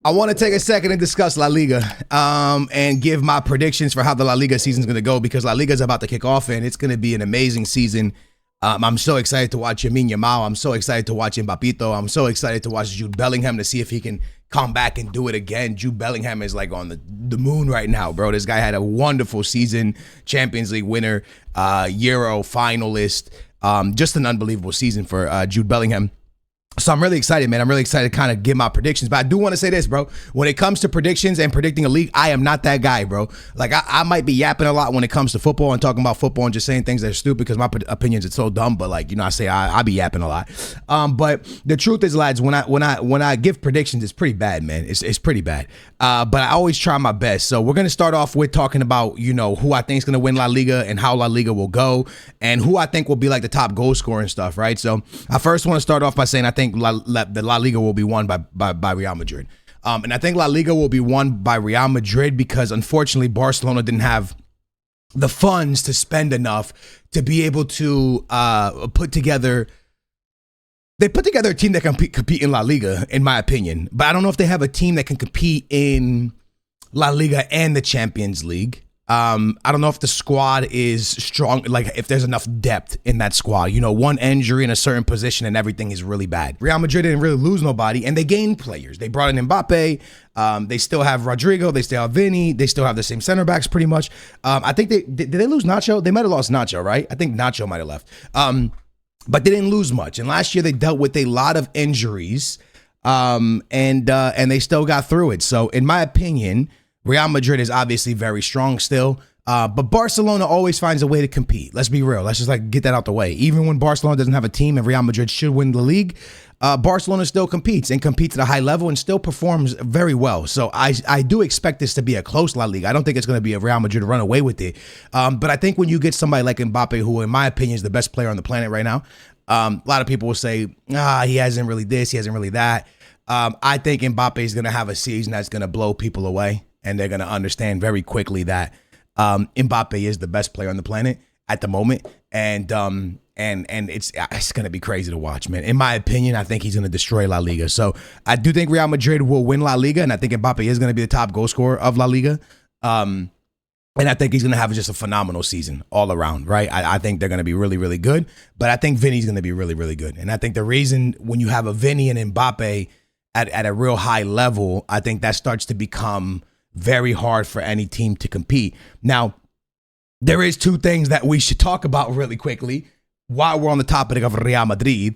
I want to take a second and discuss La Liga and give my predictions for how the La Liga season is going to go, because La Liga is about to kick off and it's going to be an amazing season. I'm so excited to watch Lamine Yamal. I'm so excited to watch Mbappito. I'm so excited to watch Jude Bellingham to see if he can come back and do it again. Jude Bellingham is like on the moon right now, bro. This guy had a wonderful season, Champions League winner, Euro finalist, just an unbelievable season for Jude Bellingham. So I'm really excited, man. I'm really excited to kind of give my predictions. But I do want to say this, bro. When it comes to predictions and predicting a league, I am not that guy, bro. Like, I might be yapping a lot when it comes to football and talking about football and just saying things that are stupid because my opinions are so dumb. But, like, you know, I be yapping a lot. But the truth is, lads, when I give predictions, it's pretty bad, man. It's pretty bad. But I always try my best. So we're going to start off with talking about, you know, who I think is going to win La Liga and how La Liga will go and who I think will be like the top goal scorer and stuff, right? So I first want to start off by saying I think the La Liga will be won by Real Madrid. And I think La Liga will be won by Real Madrid because, unfortunately, Barcelona didn't have the funds to spend enough to be able to put together a team that can compete in La Liga, in my opinion. But I don't know if they have a team that can compete in La Liga and the Champions League. I don't know if the squad is strong, like if there's enough depth in that squad. You know, one injury in a certain position and everything is really bad. Real Madrid didn't really lose nobody, and they gained players. They brought in Mbappe. They still have Rodrigo. They still have Vinny. They still have the same center backs pretty much. I think did they lose Nacho? They might have lost Nacho, right? I think Nacho might have left. But they didn't lose much. And last year they dealt with a lot of injuries, and they still got through it. So in my opinion, Real Madrid is obviously very strong still, but Barcelona always finds a way to compete. Let's be real. Let's just like get that out the way. Even when Barcelona doesn't have a team and Real Madrid should win the league, Barcelona still competes at a high level and still performs very well. So I do expect this to be a close La Liga. I don't think it's going to be a Real Madrid run away with it. But I think when you get somebody like Mbappe, who in my opinion is the best player on the planet right now, a lot of people will say, he hasn't really this, he hasn't really that. I think Mbappe is going to have a season that's going to blow people away. And they're going to understand very quickly that Mbappe is the best player on the planet at the moment. And it's going to be crazy to watch, man. In my opinion, I think he's going to destroy La Liga. So I do think Real Madrid will win La Liga. And I think Mbappe is going to be the top goal scorer of La Liga. And I think he's going to have just a phenomenal season all around, right? I think they're going to be really, really good. But I think Vinny's going to be really, really good. And I think the reason when you have a Vinny and Mbappe at a real high level, I think that starts to become very hard for any team to compete. Now, there is two things that we should talk about really quickly while we're on the topic of Real Madrid.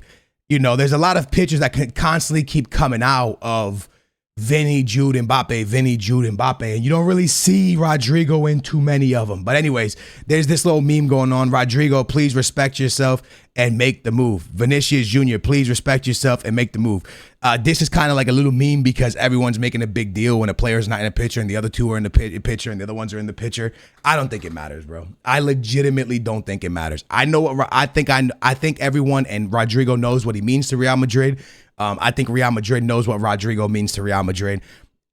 You know, there's a lot of pictures that can constantly keep coming out of Vinny, Jude, Mbappe, Vinny, Jude, Mbappe, and you don't really see Rodrigo in too many of them. But anyways, there's this little meme going on. Rodrigo, please respect yourself and make the move. Vinicius Jr., please respect yourself and make the move. This is kind of like a little meme because everyone's making a big deal when a player's not in a picture and the other two are in the picture and the other ones are in the picture. I don't think it matters, bro. I legitimately don't think it matters. I know what I think everyone and Rodrigo knows what he means to Real Madrid. I think Real Madrid knows what Rodrigo means to Real Madrid.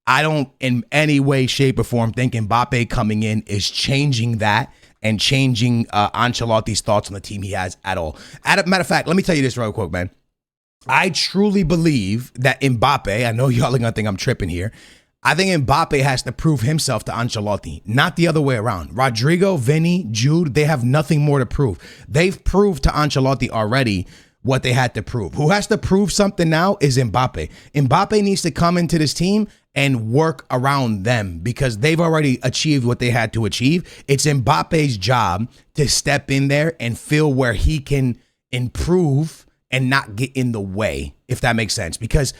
I don't in any way, shape, or form think Mbappe coming in is changing that and changing Ancelotti's thoughts on the team he has at all. Matter of fact, let me tell you this real quick, man. I truly believe that Mbappe, I know y'all are going to think I'm tripping here. I think Mbappe has to prove himself to Ancelotti, not the other way around. Rodrigo, Vinny, Jude, they have nothing more to prove. They've proved to Ancelotti already what they had to prove. Who has to prove something now is Mbappe. Mbappe needs to come into this team and work around them because they've already achieved what they had to achieve. It's Mbappe's job to step in there and feel where he can improve and not get in the way, if that makes sense. Because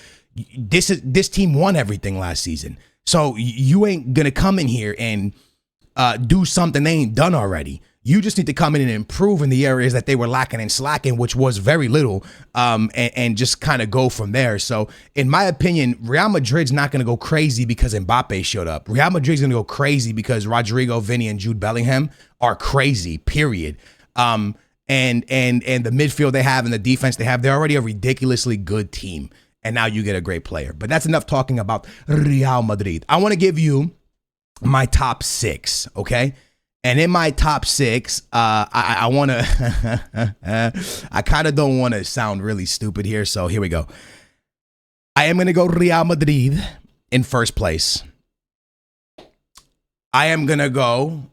this team won everything last season. So you ain't going to come in here and do something they ain't done already. You just need to come in and improve in the areas that they were lacking and slacking, which was very little, and just kind of go from there. So in my opinion, Real Madrid's not going to go crazy because Mbappe showed up. Real Madrid's going to go crazy because Rodrigo, Vinny, and Jude Bellingham are crazy, period. And the midfield they have and the defense they have, they're already a ridiculously good team. And now you get a great player. But that's enough talking about Real Madrid. I want to give you my top six, okay? And in my top six, I want to, I kind of don't want to sound really stupid here. So here we go. I am going to go Real Madrid. in first place. I am going to go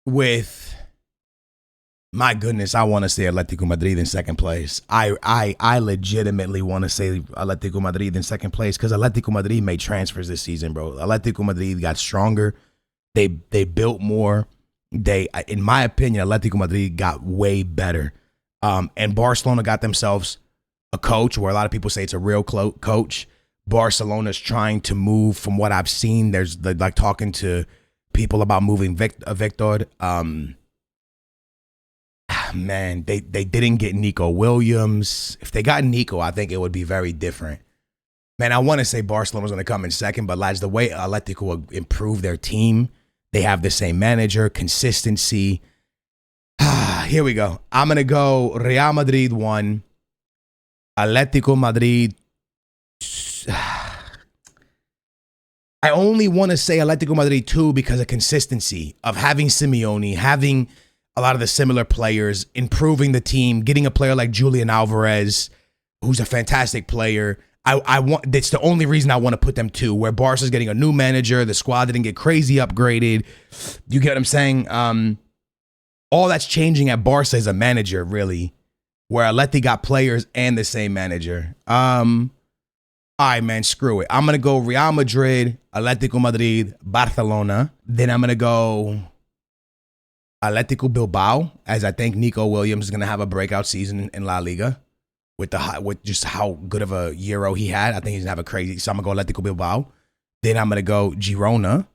with, my goodness, I want to say Atletico Madrid in second place. I legitimately want to say Atletico Madrid in second place because Atletico Madrid made transfers this season, bro. Atletico Madrid got stronger. They built more. In my opinion, Atletico Madrid got way better. And Barcelona got themselves a coach where a lot of people say it's a real coach. Barcelona's trying to move from what I've seen. There's like talking to people about moving Victor. Man, they didn't get Nico Williams. If they got Nico, I think it would be very different. Man, I want to say Barcelona's going to come in second, but lads, the way Atletico will improve their team, they have the same manager, consistency. Here we go. I'm going to go Real Madrid 1, Atletico Madrid. I only want to say Atletico Madrid 2 because of consistency, of having Simeone, having a lot of the similar players, improving the team, getting a player like Julian Alvarez, who's a fantastic player. That's the only reason I want to put them 2, where Barca's getting a new manager, the squad didn't get crazy upgraded. You get what I'm saying? All that's changing at Barca is a manager, really, where Atleti got players and the same manager. All right, man, screw it. I'm going to go Real Madrid, Atletico Madrid, Barcelona. Then I'm going to go Atletico Bilbao, as I think Nico Williams is going to have a breakout season in La Liga with just how good of a Euro he had. I think he's going to have a crazy. So I'm going to go Atletico Bilbao. Then I'm going to go Girona.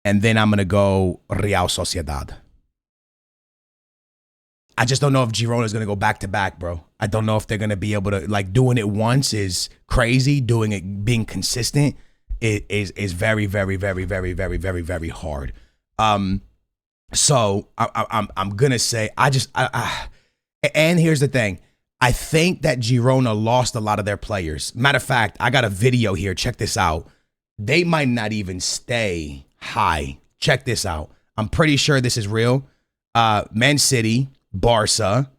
And then I'm going to go Real Sociedad. I just don't know if Girona is going to go back-to-back, bro. I don't know if they're going to be able to, like, doing it once is crazy. Doing it, being consistent is very, very, very, very, very, very, very hard. So I'm going to say, and here's the thing. I think that Girona lost a lot of their players. Matter of fact, I got a video here. Check this out. They might not even stay high. Check this out. I'm pretty sure this is real. Man City, Barca,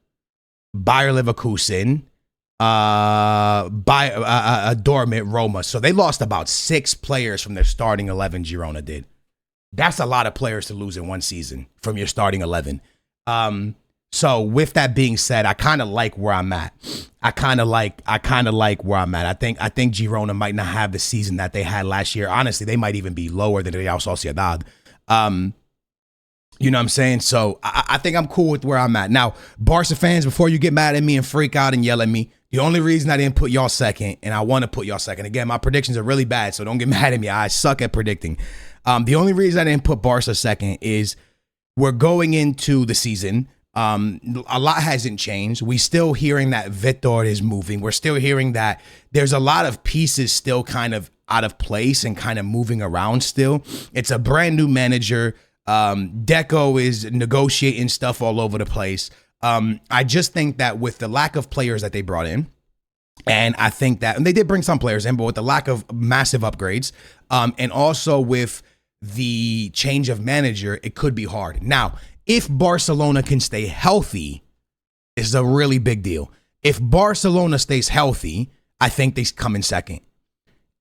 Bayer Leverkusen, Dortmund, Roma. So they lost about 6 players from their starting 11. Girona did. That's a lot of players to lose in one season from your starting 11. So with that being said, I kind of like where I'm at. I kind of like where I'm at. I think Girona might not have the season that they had last year. Honestly, they might even be lower than Real Sociedad. You know what I'm saying? So I think I'm cool with where I'm at. Now, Barca fans, before you get mad at me and freak out and yell at me, the only reason I didn't put y'all second, and I want to put y'all second, again, my predictions are really bad, so don't get mad at me. I suck at predicting. The only reason I didn't put Barca second is we're going into the season. A lot hasn't changed. We still hearing that Victor is moving. We're still hearing that there's a lot of pieces still kind of out of place and kind of moving around still. It's a brand new manager. Deco is negotiating stuff all over the place. I just think that with the lack of players that they brought in, and I think that, and they did bring some players in, but with the lack of massive upgrades, and also with the change of manager, it could be hard. Now, if Barcelona can stay healthy, this is a really big deal. If Barcelona stays healthy, I think they come in second.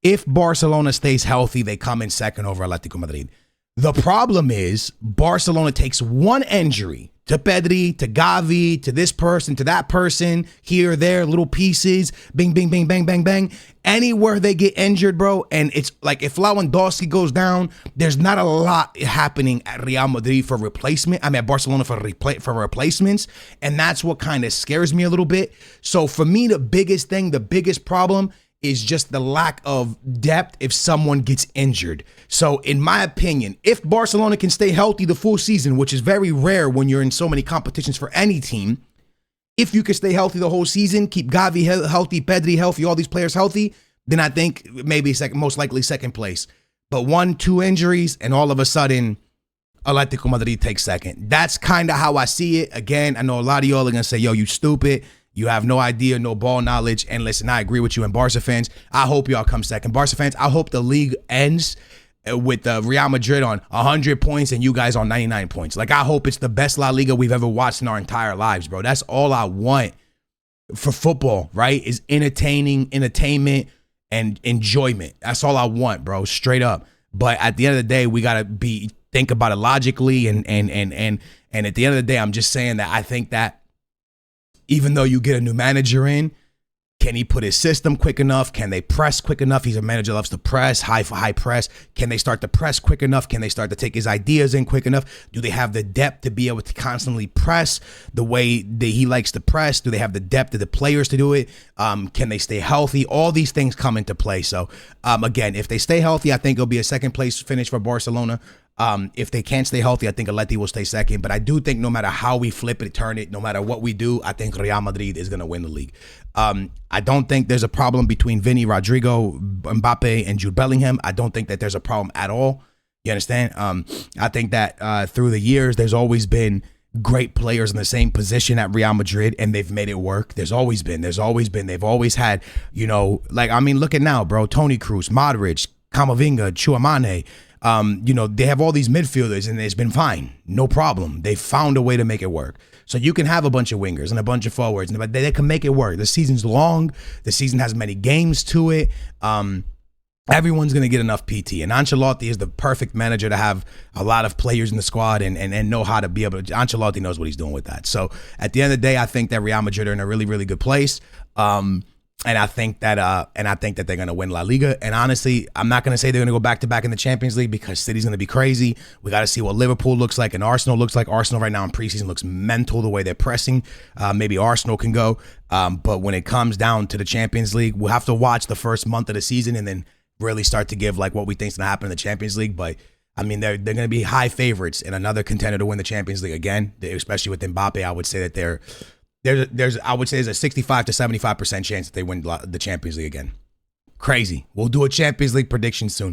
If Barcelona stays healthy, they come in second over Atletico Madrid. The problem is Barcelona takes one injury to Pedri, to Gavi, to this person, to that person, here, there, little pieces, bing, bing, bing, bang, bang, bang. Anywhere they get injured, bro, and it's like if Lewandowski goes down, there's not a lot happening at Real Madrid for replacement. I mean, at Barcelona for replacements, and that's what kind of scares me a little bit. So for me, the biggest thing, the biggest problem is just the lack of depth if someone gets injured. So in my opinion, if Barcelona can stay healthy the full season, which is very rare when you're in so many competitions for any team, if you can stay healthy the whole season, keep Gavi healthy, Pedri healthy, all these players healthy, then I think maybe second, most likely second place. But 1-2 injuries and all of a sudden, Atletico Madrid takes second. That's kind of how I see it. Again, I know a lot of y'all are going to say, yo, you stupid. You have no idea, no ball knowledge. And listen, I agree with you. And Barca fans, I hope y'all come second. Barca fans, I hope the league ends with Real Madrid on 100 points and you guys on 99 points. Like, I hope it's the best La Liga we've ever watched in our entire lives, bro. That's all I want. for football, right? Is entertainment, and enjoyment. That's all I want, bro. Straight up. But at the end of the day, we gotta think about it logically, and at the end of the day, I'm just saying that I think that even though you get a new manager in, can he put his system quick enough? Can they press quick enough? He's a manager that loves to press, high press. Can they start to press quick enough? Can they start to take his ideas in quick enough? Do they have the depth to be able to constantly press the way that he likes to press? Do they have the depth of the players to do it? Can they stay healthy? All these things come into play. So, again, if they stay healthy, I think it'll be a second place finish for Barcelona. If they can't stay healthy, I think Atleti will stay second. But I do think no matter how we flip it, turn it, no matter what we do, I think Real Madrid is going to win the league. I don't think there's a problem between Vinny, Rodrigo, Mbappe, and Jude Bellingham. I don't think that there's a problem at all. You understand? I think that through the years, there's always been great players in the same position at Real Madrid, and they've made it work. They've always had, look at now, bro. Toni Kroos, Modric, Camavinga, Tchouaméni. They have all these midfielders, and it's been fine. No problem. They found a way to make it work. So you can have a bunch of wingers and a bunch of forwards, but they can make it work. The season's long. The season has many games to it. Everyone's going to get enough PT. And Ancelotti is the perfect manager to have a lot of players in the squad and know how to be able to. Ancelotti knows what he's doing with that. So at the end of the day, I think that Real Madrid are in a really, really good place. And I think that they're going to win La Liga. And honestly, I'm not going to say they're going to go back-to-back in the Champions League because City's going to be crazy. We got to see what Liverpool looks like and Arsenal looks like. Arsenal right now in preseason looks mental the way they're pressing. Maybe Arsenal can go. But when it comes down to the Champions League, we'll have to watch the first month of the season and then really start to give like what we think is going to happen in the Champions League. But I mean, they're going to be high favorites and another contender to win the Champions League again, especially with Mbappe. I would say that there's a 65 to 75% chance that they win the Champions League again. Crazy. We'll do a Champions League prediction soon.